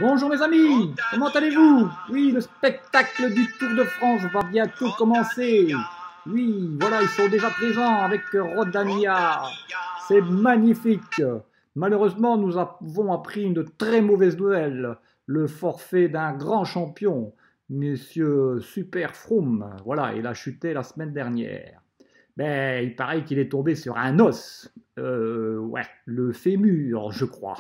Bonjour mes amis, comment allez-vous? Oui, le spectacle du Tour de France va bientôt commencer. Oui, voilà, ils sont déjà présents avec Rodania. C'est magnifique. Malheureusement, nous avons appris une très mauvaise nouvelle. Le forfait d'un grand champion, Monsieur Super Froome. Voilà, il a chuté la semaine dernière. Ben, il paraît qu'il est tombé sur un os. Ouais, le fémur, je crois.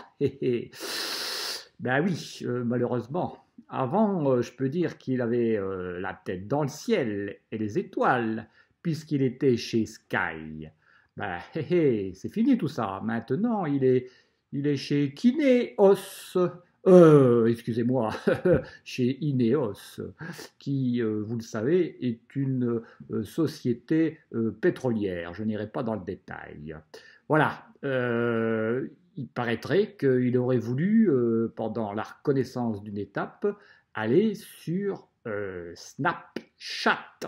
Ben oui, malheureusement. Avant, je peux dire qu'il avait la tête dans le ciel et les étoiles, puisqu'il était chez Sky. Ben, c'est fini tout ça. Maintenant, il est chez Kineos. Excusez-moi, chez Ineos, qui, vous le savez, est une société pétrolière. Je n'irai pas dans le détail. Voilà. Il paraîtrait qu'il aurait voulu, pendant la reconnaissance d'une étape, aller sur Snapchat.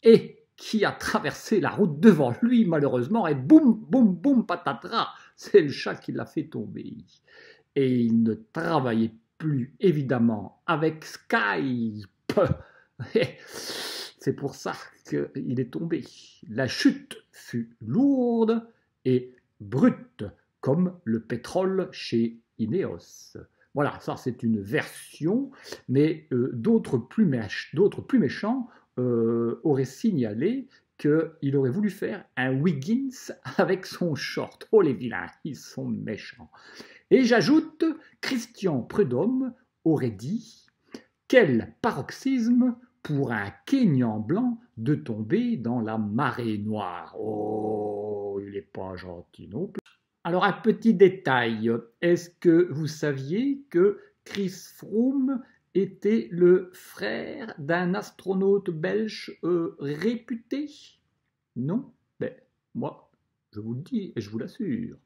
Et qui a traversé la route devant lui, malheureusement, et boum, boum, boum, patatras, c'est le chat qui l'a fait tomber. Et il ne travaillait plus, évidemment, avec Skype. C'est pour ça qu'il est tombé. La chute fut lourde et brute, comme le pétrole chez Ineos. Voilà, ça c'est une version, mais d'autres plus méchants auraient signalé qu'il aurait voulu faire un Wiggins avec son short. Oh les vilains, ils sont méchants. Et j'ajoute, Christian Prudhomme aurait dit: quel paroxysme pour un Kényan blanc de tomber dans la marée noire. Oh, il n'est pas gentil non plus. Alors un petit détail, est-ce que vous saviez que Chris Froome était le frère d'un astronaute belge réputé? Non? Ben, moi, je vous le dis et je vous l'assure,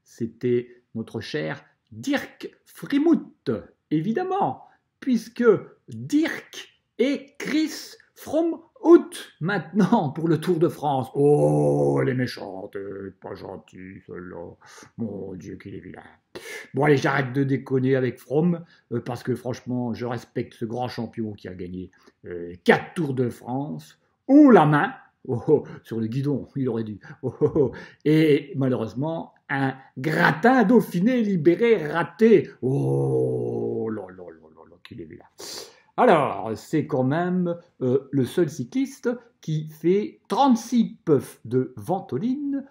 c'était notre cher Dirk Frimout, évidemment, puisque Dirk et Chris Froome out maintenant pour le Tour de France. Oh, elle est méchante, pas gentille celle-là. Mon Dieu, qu'il est vilain. Bon, allez, j'arrête de déconner avec Froome, parce que franchement, je respecte ce grand champion qui a gagné 4 Tours de France, haut la main. Oh, oh, sur le guidon, il aurait dû. Oh, oh, oh. Et malheureusement, un gratin Dauphiné libéré raté. Oh là là là là là, qu'il est vilain. Alors, c'est quand même le seul cycliste qui fait 36 puffs de ventoline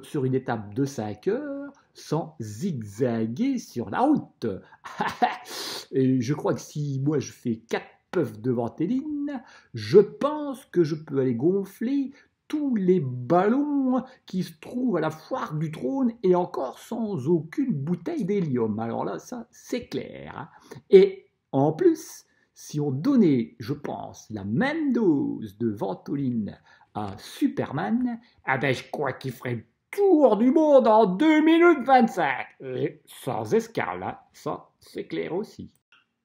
sur une étape de 5 heures sans zigzaguer sur la route. Et je crois que si moi je fais 4 puffs de ventoline, je pense que je peux aller gonfler tous les ballons qui se trouvent à la foire du trône et encore sans aucune bouteille d'hélium. Alors là, ça, c'est clair. Hein. Et en plus, si on donnait, je pense, la même dose de ventoline à Superman, ah ben je crois qu'il ferait le tour du monde en 2 minutes 25. Et sans escale, hein. Ça, c'est clair aussi.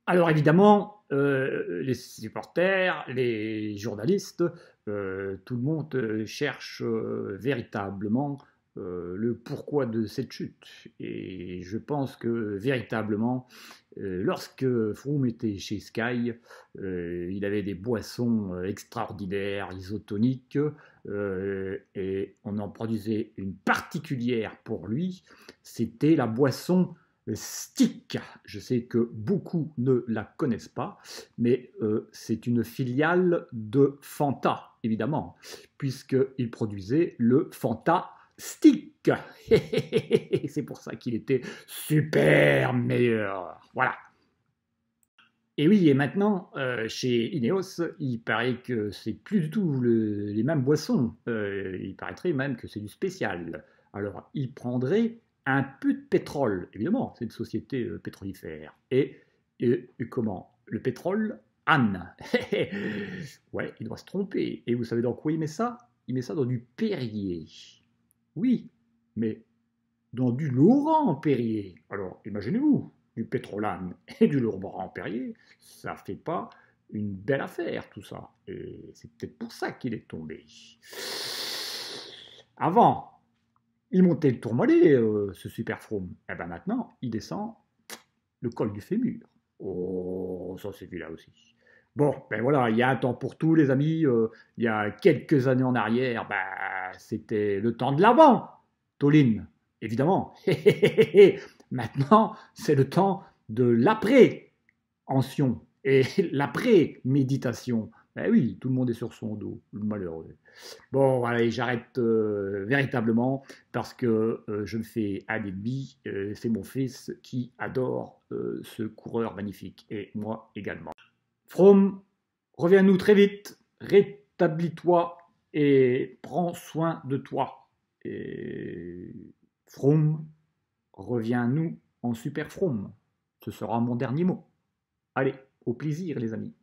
Alors évidemment, les supporters, les journalistes, tout le monde cherche véritablement le pourquoi de cette chute. Et je pense que véritablement, lorsque Froome était chez Sky, il avait des boissons extraordinaires, isotoniques, et on en produisait une particulière pour lui, c'était la boisson Stick. Je sais que beaucoup ne la connaissent pas, mais c'est une filiale de Fanta, évidemment, puisqu'il produisait le Fanta Stick. C'est pour ça qu'il était super meilleur. Voilà. Et oui, et maintenant, chez Ineos, il paraît que c'est plus du tout les mêmes boissons. Il paraîtrait même que c'est du spécial. Alors, il prendrait un peu de pétrole. Évidemment, c'est une société pétrolifère. Et comment? Le pétrole, Anne. Ouais, il doit se tromper. Et vous savez dans quoi il met ça? Il met ça dans du Perrier. Oui, mais dans du Laurent Perrier. Alors, imaginez-vous, du pétrolane et du Laurent Perrier, ça fait pas une belle affaire tout ça. Et c'est peut-être pour ça qu'il est tombé. Avant, il montait le Tourmalet, ce Super Froome. Et bien maintenant, il descend le col du fémur. Oh, ça c'est vu là aussi. Bon, ben voilà, il y a un temps pour tout, les amis. Il y a quelques années en arrière, ben, c'était le temps de l'avant, Toline, évidemment. Maintenant, c'est le temps de l'après-ancion et l'après-méditation. Ben oui, tout le monde est sur son dos, le malheureux. Bon, allez, j'arrête véritablement parce que je me fais un ennemi. C'est mon fils qui adore ce coureur magnifique et moi également. From, reviens-nous très vite, rétablis-toi et prends soin de toi. Et From, reviens-nous en super From. Ce sera mon dernier mot. Allez, au plaisir les amis.